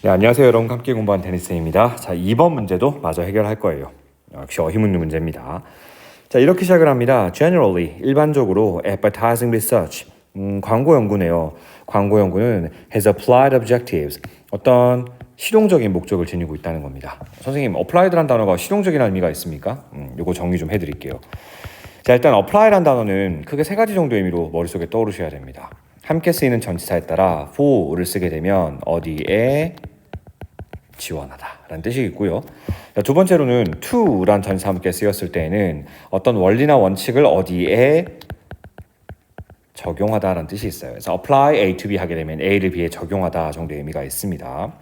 네, 안녕하세요. 여러분 함께 공부한 데니스입니다. 자, 2번 문제도 마저 해결할 거예요. 역시 어휘문제 문제입니다. 자, 이렇게 시작을 합니다. Generally, 일반적으로 advertising research, 광고 연구네요. 광고 연구는 has applied objectives, 어떤 실용적인 목적을 지니고 있다는 겁니다. 선생님, applied란 단어가 실용적인 의미가 있습니까? 요거 정리 좀 해드릴게요. 자, 일단 apply란 단어는 크게 세 가지 정도의 의미로 머릿속에 떠오르셔야 됩니다. 함께 쓰이는 전치사에 따라 for를 쓰게 되면 어디에 지원하다라는 뜻이 있고요. 두 번째로는 to란 전치사 함께 쓰였을 때에는 어떤 원리나 원칙을 어디에 적용하다라는 뜻이 있어요. 그래서 apply A to B 하게 되면 A를 B에 적용하다 정도의 의미가 있습니다.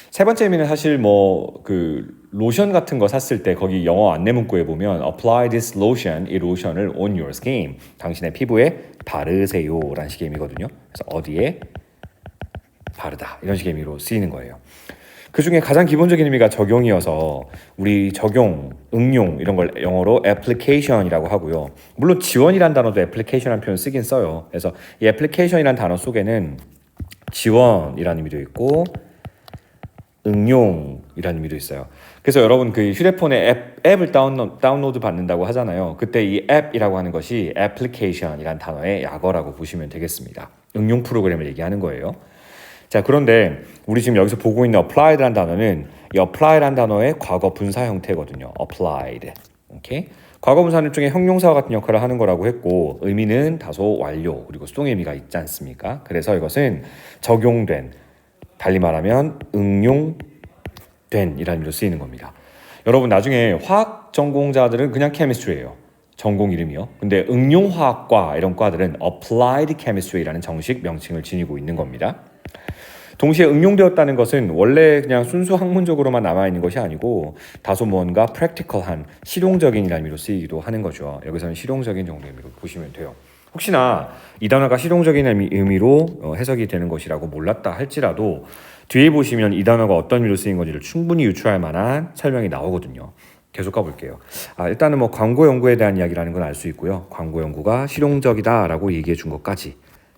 세 번째 의미는 사실 로션 같은 거 샀을 때 거기 영어 안내 문구에 보면 apply this lotion, 이 로션을 on your skin, 당신의 피부에 바르세요라는 식의 의미거든요. 그래서 어디에 바르다 이런 식의 의미로 쓰이는 거예요. 그 중에 가장 기본적인 의미가 적용이어서 우리 적용, 응용 이런 걸 영어로 application이라고 하고요. 물론 지원이란 단어도 application이라는 표현 쓰긴 써요. 그래서 이 application이란 단어 속에는 지원이라는 의미도 있고 응용이라는 의미도 있어요. 그래서 여러분 그 휴대폰에 앱을 다운로드 받는다고 하잖아요. 그때 이 앱이라고 하는 것이 application이란 단어의 약어라고 보시면 되겠습니다. 응용 프로그램을 얘기하는 거예요. 자, 그런데 우리 지금 여기서 보고 있는 applied라는 단어는 이 apply라는 단어의 과거 분사 형태거든요. applied. 오케이? 과거 분사는 일종의 형용사와 같은 역할을 하는 거라고 했고 의미는 다소 완료 그리고 수동의 의미가 있지 않습니까? 그래서 이것은 적용된, 달리 말하면 응용된 이라는 의미로 쓰이는 겁니다. 여러분 나중에 화학 전공자들은 그냥 chemistry예요. 전공 이름이요. 근데 응용화학과 이런 과들은 applied chemistry라는 정식 명칭을 지니고 있는 겁니다. 동시에 응용되었다는 것은 원래 그냥 순수 학문적으로만 남아있는 것이 아니고 다소 뭔가 practical한, 실용적인이라는 의미로 쓰이기도 하는 거죠. 여기서는 실용적인 정도의 의미로 보시면 돼요. 혹시나 이 단어가 실용적인 의미로 해석이 되는 것이라고 몰랐다 할지라도 뒤에 보시면 이 단어가 어떤 의미로 쓰인 건지를 충분히 유추할 만한 설명이 나오거든요. 계속 가볼게요. 일단은 광고 연구에 대한 이야기라는 건 알 수 있고요. 광고 연구가 실용적이다라고 얘기해 준 것까지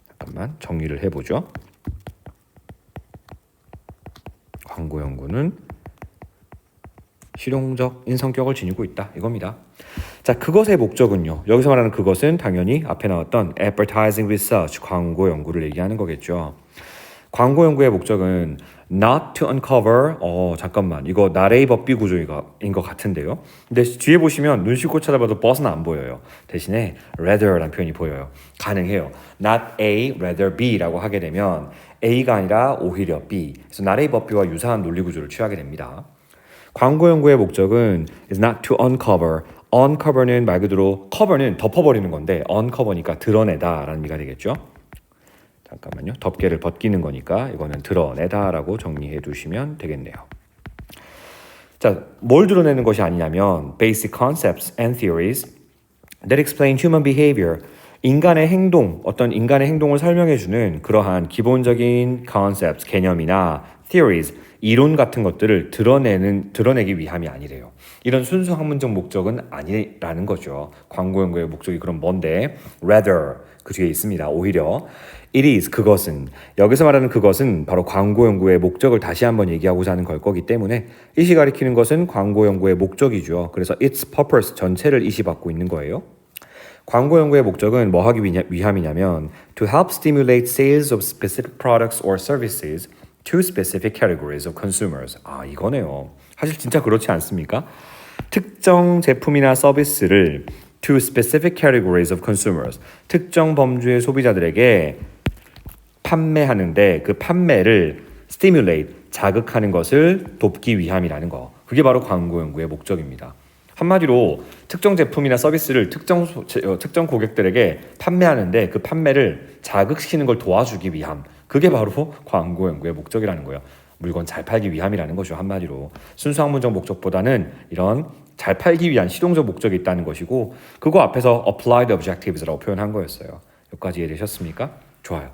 잠깐만 정리를 해보죠. 광고 연구는 실용적인 성격을 지니고 있다 이겁니다. 자, 그것의 목적은요. 여기서 말하는 그것은 당연히 앞에 나왔던 advertising research, 광고 연구를 얘기하는 거겠죠. 광고 연구의 목적은 not to uncover, 잠깐만 이거 나레이 법비 구조인 것 같은데요. 근데 뒤에 보시면 눈 씻고 찾아봐도 버스는 안 보여요. 대신에 rather라는 표현이 보여요. 가능해요. not A, rather B라고 하게 되면 A가 아니라 오히려 B. 그래서 나레이 법비와 유사한 논리 구조를 취하게 됩니다. 광고 연구의 목적은 is not to uncover. uncover는 말 그대로 cover는 덮어버리는 건데 uncover니까 드러내다라는 의미가 되겠죠. 잠깐만요. 덮개를 벗기는 거니까 이거는 드러내다라고 정리해 두시면 되겠네요. 자, 뭘 드러내는 것이 아니냐면 basic concepts and theories that explain human behavior. 인간의 행동, 어떤 인간의 행동을 설명해 주는 그러한 기본적인 concepts, 개념이나 theories, 이론 같은 것들을 드러내기 위함이 아니래요. 이런 순수 학문적 목적은 아니라는 거죠. 광고 연구의 목적이 그럼 뭔데? rather, 그 뒤에 있습니다. 오히려 it is, 그것은, 여기서 말하는 그것은 바로 광고 연구의 목적을 다시 한번 얘기하고자 하는 걸 거기 때문에 it이 가리키는 것은 광고 연구의 목적이죠. 그래서 its purpose 전체를 it이 받고 있는 거예요. 광고 연구의 목적은 뭐 하기 위함이냐면 to help stimulate sales of specific products or services to specific categories of consumers. 이거네요. 사실 진짜 그렇지 않습니까? 특정 제품이나 서비스를 to specific categories of consumers, 특정 범주의 소비자들에게 판매하는데 그 판매를 stimulate, 자극하는 것을 돕기 위함이라는 거. 그게 바로 광고 연구의 목적입니다. 한마디로 특정 제품이나 서비스를 특정 고객들에게 판매하는데 그 판매를 자극시키는 걸 도와주기 위함. 그게 바로 광고 연구의 목적이라는 거예요. 물건 잘 팔기 위함이라는 거죠. 한마디로 순수 학문적 목적보다는 이런 잘 팔기 위한 실용적 목적이 있다는 것이고 그거 앞에서 applied objectives라고 표현한 거였어요. 여기까지 이해되셨습니까? 좋아요.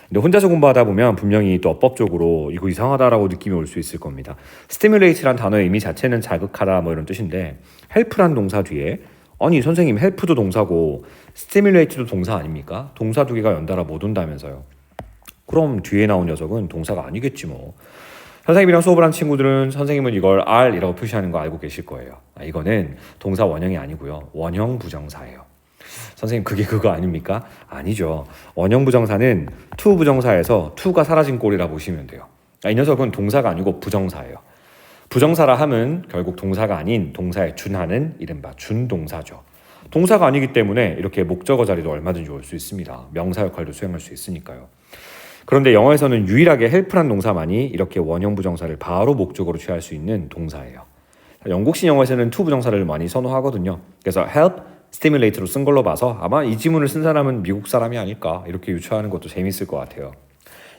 근데 혼자서 공부하다 보면 분명히 또 어법적으로 이거 이상하다라고 느낌이 올 수 있을 겁니다. stimulate란 단어의 의미 자체는 자극하다 이런 뜻인데 help란 동사 뒤에 아니 선생님 help도 동사고 stimulate도 동사 아닙니까? 동사 두 개가 연달아 못 온다면서요. 그럼 뒤에 나온 녀석은 동사가 아니겠지 뭐. 선생님이랑 수업을 한 친구들은 선생님은 이걸 are이라고 표시하는 거 알고 계실 거예요. 이거는 동사 원형이 아니고요. 원형 부정사예요. 선생님 그게 그거 아닙니까? 아니죠. 원형 부정사는 to 부정사에서 to가 사라진 꼴이라 보시면 돼요. 이 녀석은 동사가 아니고 부정사예요. 부정사라 함은 결국 동사가 아닌 동사에 준하는 이른바 준동사죠. 동사가 아니기 때문에 이렇게 목적어 자리도 얼마든지 올 수 있습니다. 명사 역할도 수행할 수 있으니까요. 그런데 영어에서는 유일하게 help란 동사만이 이렇게 원형 부정사를 바로 목적으로 취할 수 있는 동사예요. 영국식 영어에서는 to 부정사를 많이 선호하거든요. 그래서 help, stimulate로 쓴 걸로 봐서 아마 이 지문을 쓴 사람은 미국 사람이 아닐까 이렇게 유추하는 것도 재밌을 것 같아요.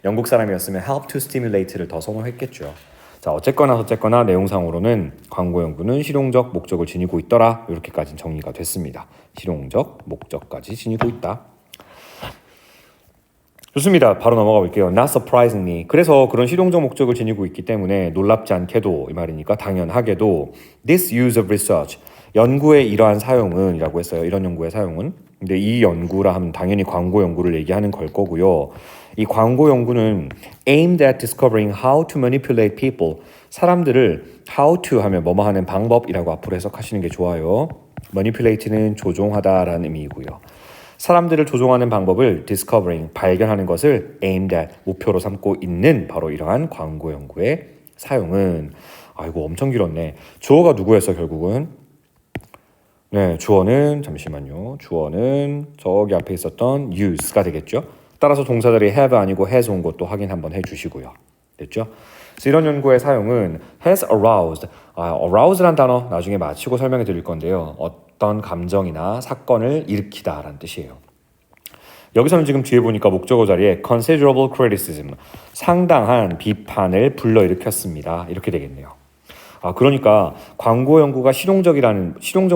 영국 사람이었으면 help to stimulate를 더 선호했겠죠. 자, 어쨌거나 내용상으로는 광고 연구는 실용적 목적을 지니고 있더라. 이렇게까지 정리가 됐습니다. 실용적 목적까지 지니고 있다. 좋습니다. 바로 넘어가 볼게요. Not surprisingly. 그래서 그런 실용적 목적을 지니고 있기 때문에 놀랍지 않게도 이 말이니까 당연하게도 this use of research. 연구의 이러한 사용은 이라고 했어요. 이런 연구의 사용은. 근데 이 연구라 하면 당연히 광고 연구를 얘기하는 걸 거고요. 이 광고 연구는 aimed at discovering how to manipulate people. 사람들을 how to 하면 뭐뭐 하는 방법이라고 앞으로 해석하시는 게 좋아요. manipulate는 조종하다라는 의미이고요. 사람들을 조종하는 방법을 discovering, 발견하는 것을 aimed at, 목표로 삼고 있는 바로 이러한 광고 연구의 사용은 아이고 엄청 길었네. 주어가 누구였어 결국은? 네, 주어는 잠시만요. 주어는 저기 앞에 있었던 use가 되겠죠. 따라서 동사들이 have 아니고 has 온 것도 확인 한번 해주시고요. 됐죠? 그래서 이런 연구의 사용은 has aroused. arouse란 단어 나중에 마치고 설명해 드릴 건데요. 어떤 감정이나 사건을 일으키다라는 뜻이에요. 여기서는 지금 뒤에 보니까 목적어 자리에 considerable criticism, 상당한 비판을 불러일으켰습니다. 이렇게 되겠네요. 그러니까 광고 연구가 실용적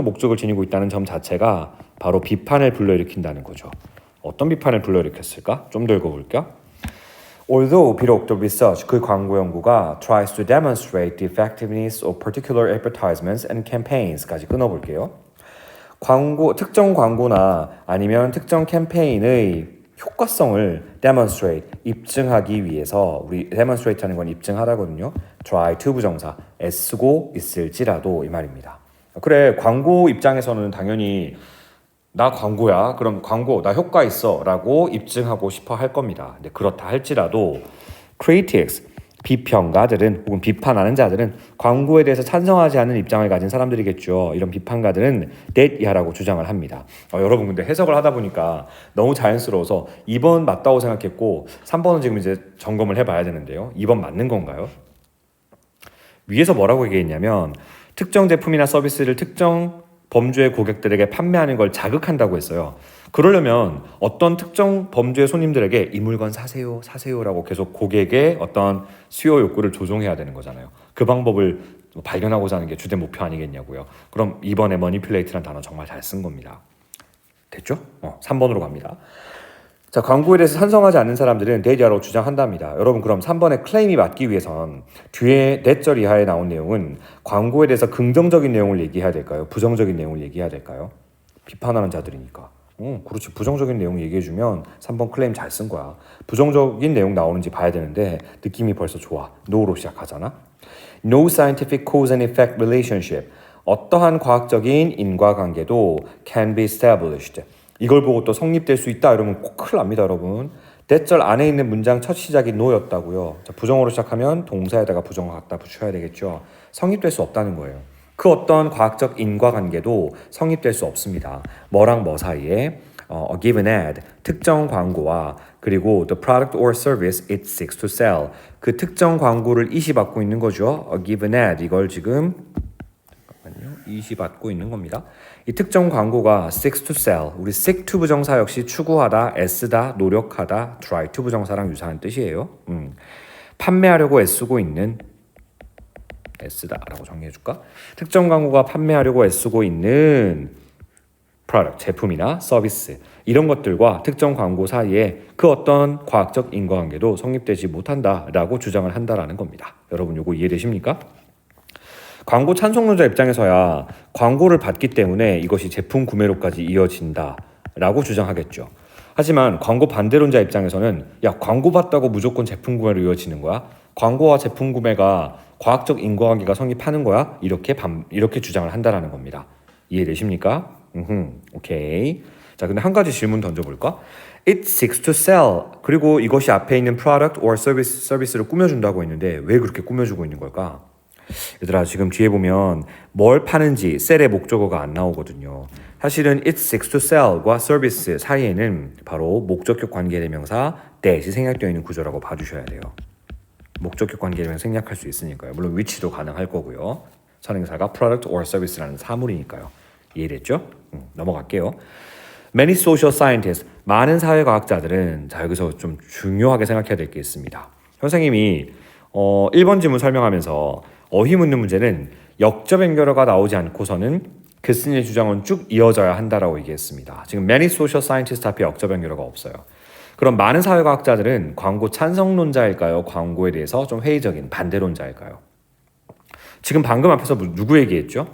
목적을 지니고 있다는 점 자체가 바로 비판을 불러일으킨다는 거죠. 어떤 비판을 불러일으켰을까? 좀 더 읽어볼게요. Although 비록 the research, 그 광고 연구가 tries to demonstrate the effectiveness of particular advertisements and campaigns까지 끊어볼게요. 특정 광고나 아니면 특정 캠페인의 효과성을 demonstrate, 입증하기 위해서 우리 demonstrate 하는 건 입증하다거든요. try to 부정사, 애쓰고 있을지라도 이 말입니다. 그래, 광고 입장에서는 당연히 나 광고야. 그럼 광고 나 효과 있어 라고 입증하고 싶어 할 겁니다. 근데 그렇다 할지라도 critics, 비평가들은 혹은 비판하는 자들은 광고에 대해서 찬성하지 않는 입장을 가진 사람들이겠죠. 이런 비판가들은 that 이하라고 주장을 합니다. 여러분 근데 해석을 하다 보니까 너무 자연스러워서 2번 맞다고 생각했고 3번은 지금 이제 점검을 해봐야 되는데요. 2번 맞는 건가요? 위에서 뭐라고 얘기했냐면 특정 제품이나 서비스를 특정 범주의 고객들에게 판매하는 걸 자극한다고 했어요. 그러려면 어떤 특정 범주의 손님들에게 이 물건 사세요라고 계속 고객의 어떤 수요 욕구를 조종해야 되는 거잖아요. 그 방법을 발견하고자 하는 게 주된 목표 아니겠냐고요. 그럼 이번에 manipulate라는 단어 정말 잘 쓴 겁니다. 됐죠? 3번으로 갑니다. 자, 광고에 대해서 찬성하지 않는 사람들은 대리하라고 주장한답니다. 여러분 그럼 3번의 클레임이 맞기 위해선 뒤에 넷절 이하에 나온 내용은 광고에 대해서 긍정적인 내용을 얘기해야 될까요? 부정적인 내용을 얘기해야 될까요? 비판하는 자들이니까. 그렇지. 부정적인 내용 얘기해주면 3번 클레임 잘 쓴 거야. 부정적인 내용 나오는지 봐야 되는데 느낌이 벌써 좋아. no로 시작하잖아. No scientific cause and effect relationship. 어떠한 과학적인 인과관계도 can be established. 이걸 보고 또 성립될 수 있다 이러면 꼭 큰일 납니다, 여러분. 대절 안에 있는 문장 첫 시작이 no였다고요. 자, 부정어로 시작하면 동사에다가 부정어 갖다 붙여야 되겠죠. 성립될 수 없다는 거예요. 그 어떤 과학적 인과관계도 성립될 수 없습니다. 뭐랑 뭐 사이에 a given ad, 특정 광고와 그리고 the product or service it seeks to sell, 그 특정 광고를 이시받고 있는 거죠. a given ad, 이걸 지금 이시받고 있는 겁니다. 이 특정 광고가 seeks to sell, 우리 seek to 부정사 역시 추구하다, 애쓰다, 노력하다, try to 부정사랑 유사한 뜻이에요. 판매하려고 애쓰고 있는, 애쓰다라고 정리해줄까? 특정 광고가 판매하려고 애쓰고 있는 product, 제품이나 서비스 이런 것들과 특정 광고 사이에 그 어떤 과학적 인과관계도 성립되지 못한다라고 주장을 한다라는 겁니다. 여러분 요거 이해되십니까? 광고 찬성론자 입장에서야 광고를 받기 때문에 이것이 제품 구매로까지 이어진다라고 주장하겠죠. 하지만 광고 반대론자 입장에서는 야 광고 받다고 무조건 제품 구매로 이어지는 거야? 광고와 제품 구매가 과학적 인과관계가 성립하는 거야. 이렇게 주장을 한다라는 겁니다. 이해되십니까? 오케이. 자, 근데 한 가지 질문 던져볼까? It seeks to sell. 그리고 이것이 앞에 있는 product or 서비스를 꾸며준다고 했는데 왜 그렇게 꾸며주고 있는 걸까? 얘들아, 지금 뒤에 보면 뭘 파는지 셀의 목적어가 안 나오거든요. 사실은 it seeks to sell과 서비스 사이에는 바로 목적격 관계대명사 that이 생략되어 있는 구조라고 봐주셔야 돼요. 목적격 관계대명사 생략할 수 있으니까요. 물론 which도 가능할 거고요. 선행사가 product or service라는 사물이니까요. 이해됐죠? 넘어갈게요. Many social scientists, 많은 사회과학자들은, 자, 여기서 좀 중요하게 생각해야 될 게 있습니다. 선생님이 1번 지문 설명하면서 어휘 묻는 문제는 역접 연결어가 나오지 않고서는 교수님의 주장은 쭉 이어져야 한다라고 얘기했습니다. 지금 many social scientists 앞에 역접 연결어가 없어요. 그럼 많은 사회과학자들은 광고 찬성론자일까요? 광고에 대해서 좀 회의적인 반대론자일까요? 지금 방금 앞에서 누구 얘기했죠?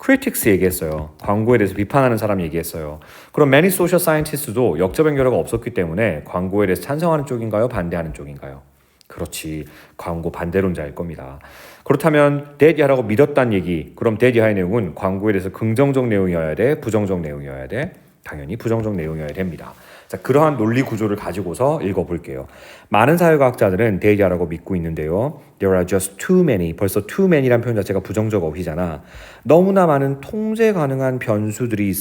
critics 얘기했어요. 광고에 대해서 비판하는 사람 얘기했어요. 그럼 many social scientists도 역접 연결어가 없었기 때문에 광고에 대해서 찬성하는 쪽인가요? 반대하는 쪽인가요? 그렇지, 광고 반대론자일 겁니다. 그렇다면 that이라고 믿었단 얘기, 그럼 that이의 내용은 광고에 대해서 긍정적 내용이어야 돼? 부정적 내용이어야 돼? 당연히 부정적 내용이어야 됩니다. 자, 그러한 논리 구조를 가지고서 읽어볼게요. 많은 사회과학자들은 that이라고 믿고 있는데요. There are just too many. 벌써 too many란 표현 자체가 부정적 어휘잖아. 너무나 많은 통제 가능한 변수들이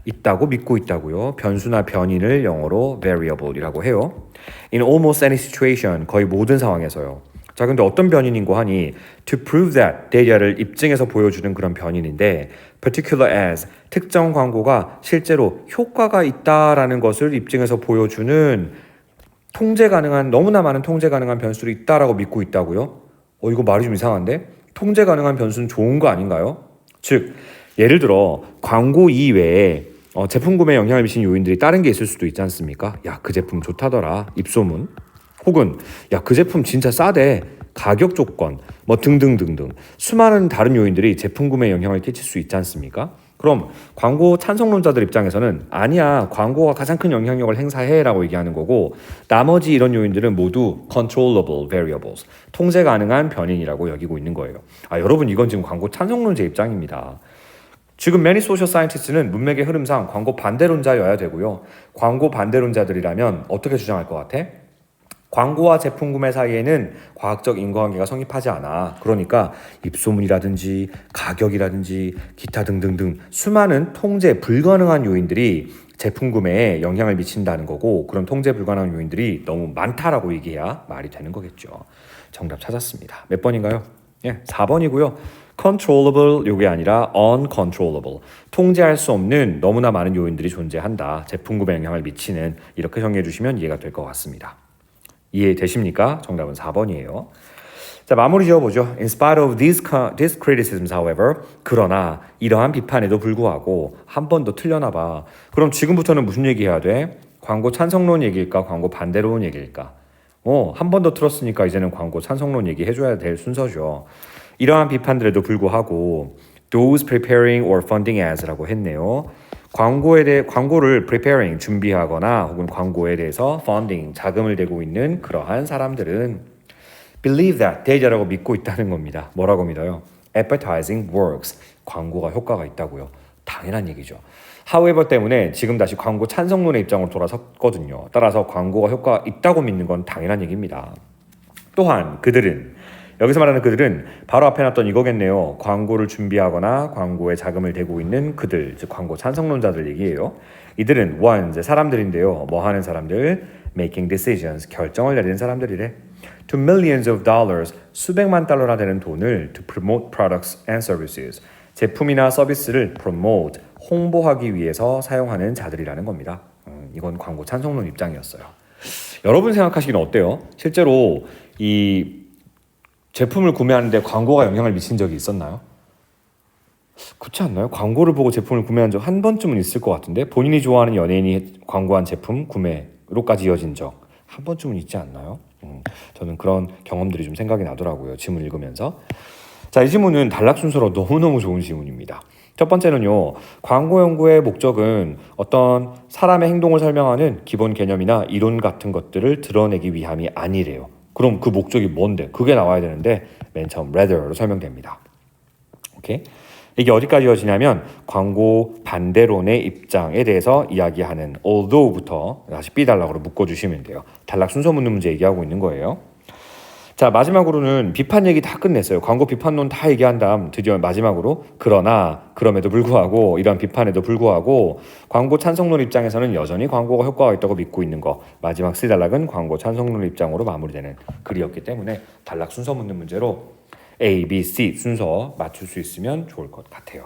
있다고 믿고 있다고요. 변수나 변인을 영어로 variable이라고 해요. In almost any situation, 거의 모든 상황에서요. 자, 근데 어떤 변인인고 하니 to prove that 데이터를 입증해서 보여주는 그런 변인인데 particular as, 특정 광고가 실제로 효과가 있다라는 것을 입증해서 보여주는 통제 가능한, 너무나 많은 통제 가능한 변수들이 있다라고 믿고 있다고요? 이거 말이 좀 이상한데? 통제 가능한 변수는 좋은 거 아닌가요? 즉, 예를 들어 광고 이외에 제품 구매에 영향을 미치는 요인들이 다른 게 있을 수도 있지 않습니까? 야, 그 제품 좋다더라, 입소문. 혹은 야, 그 제품 진짜 싸대, 가격 조건, 뭐 등등등등 수많은 다른 요인들이 제품 구매에 영향을 끼칠 수 있지 않습니까? 그럼 광고 찬성론자들 입장에서는 아니야, 광고가 가장 큰 영향력을 행사해 라고 얘기하는 거고, 나머지 이런 요인들은 모두 controllable variables, 통제 가능한 변인이라고 여기고 있는 거예요. 여러분, 이건 지금 광고 찬성론자 입장입니다. 지금 many social scientists는 문맥의 흐름상 광고 반대론자여야 되고요. 광고 반대론자들이라면 어떻게 주장할 것 같아? 광고와 제품 구매 사이에는 과학적 인과관계가 성립하지 않아. 그러니까 입소문이라든지 가격이라든지 기타 등등등 수많은 통제 불가능한 요인들이 제품 구매에 영향을 미친다는 거고, 그런 통제 불가능한 요인들이 너무 많다라고 얘기해야 말이 되는 거겠죠. 정답 찾았습니다. 몇 번인가요? 4번이고요. controllable 요게 아니라 uncontrollable, 통제할 수 없는 너무나 많은 요인들이 존재한다. 제품 구매에 영향을 미치는, 이렇게 정리해 주시면 이해가 될 것 같습니다. 이해되십니까? 정답은 4번이에요. 자, 마무리 지어보죠. In spite of these criticisms, however, 그러나 이러한 비판에도 불구하고 한 번 더 틀려나 봐. 그럼 지금부터는 무슨 얘기해야 돼? 광고 찬성론 얘기일까? 광고 반대론 얘기일까? 한 번 더 틀었으니까 이제는 광고 찬성론 얘기해줘야 될 순서죠. 이러한 비판들에도 불구하고 those preparing or funding as라고 했네요. 광고를 preparing, 준비하거나 혹은 광고에 대해서 funding, 자금을 대고 있는 그러한 사람들은 believe that, 데이터라고 믿고 있다는 겁니다. 뭐라고 믿어요? Advertising works, 광고가 효과가 있다고요. 당연한 얘기죠. however 때문에 지금 다시 광고 찬성론의 입장으로 돌아섰거든요. 따라서 광고가 효과가 있다고 믿는 건 당연한 얘기입니다. 또한 여기서 말하는 그들은 바로 앞에 놨던 이거겠네요. 광고를 준비하거나 광고에 자금을 대고 있는 그들, 즉 광고 찬성론자들 얘기예요. 이들은 ones, 사람들인데요. 뭐 하는 사람들? Making decisions, 결정을 내리는 사람들이래. To millions of dollars, 수백만 달러나 되는 돈을 to promote products and services, 제품이나 서비스를 promote, 홍보하기 위해서 사용하는 자들이라는 겁니다. 이건 광고 찬성론 입장이었어요. 여러분 생각하시기는 어때요? 실제로 이 제품을 구매하는데 광고가 영향을 미친 적이 있었나요? 그렇지 않나요? 광고를 보고 제품을 구매한 적 한 번쯤은 있을 것 같은데, 본인이 좋아하는 연예인이 광고한 제품 구매로까지 이어진 적 한 번쯤은 있지 않나요? 저는 그런 경험들이 좀 생각이 나더라고요. 지문 읽으면서. 자, 이 지문은 단락 순서로 너무너무 좋은 지문입니다. 첫 번째는요, 광고 연구의 목적은 어떤 사람의 행동을 설명하는 기본 개념이나 이론 같은 것들을 드러내기 위함이 아니래요. 그럼 그 목적이 뭔데? 그게 나와야 되는데 맨 처음 rather로 설명됩니다. 오케이? 이게 어디까지 이어지냐면 광고 반대론의 입장에 대해서 이야기하는 although부터 다시 B단락으로 묶어주시면 돼요. 단락 순서 묻는 문제 얘기하고 있는 거예요. 자, 마지막으로는 비판 얘기 다 끝냈어요. 광고 비판론 다 얘기한 다음 드디어 마지막으로 그러나 그럼에도 불구하고 이런 비판에도 불구하고 광고 찬성론 입장에서는 여전히 광고가 효과가 있다고 믿고 있는 거. 마지막 C 단락은 광고 찬성론 입장으로 마무리되는 글이었기 때문에 단락 순서 묻는 문제로 A, B, C 순서 맞출 수 있으면 좋을 것 같아요.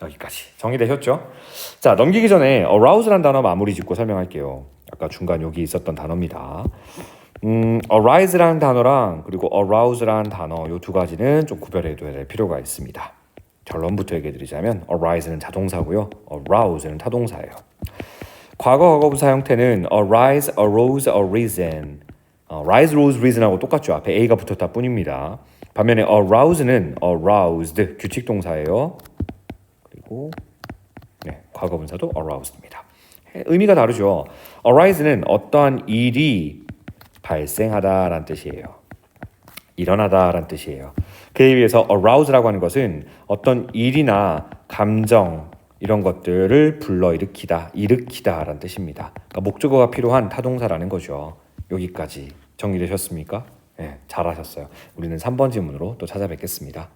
여기까지 정리되셨죠? 자, 넘기기 전에 arouse란 단어 마무리 짓고 설명할게요. 아까 중간 여기 있었던 단어입니다. arise라는 단어랑 그리고 arouse라는 단어 이 두 가지는 좀 구별해둬야 될 필요가 있습니다. 결론부터 얘기해드리자면 arise는 자동사고요. arouse는 타동사예요. 과거 과거분사 형태는 arise, arose, arisen rise, rose, reason하고 똑같죠. 앞에 a가 붙었다 뿐입니다. 반면에 arouse는 aroused 규칙 동사예요. 그리고 네, 과거분사도 aroused입니다. 의미가 다르죠. arise는 어떠한 일이 발생하다라는 뜻이에요. 일어나다라는 뜻이에요. 그에 비해서 arouse라고 하는 것은 어떤 일이나 감정 이런 것들을 일으키다라는 뜻입니다. 그러니까 목적어가 필요한 타동사라는 거죠. 여기까지 정리되셨습니까? 네, 잘하셨어요. 우리는 3번 지문으로 또 찾아뵙겠습니다.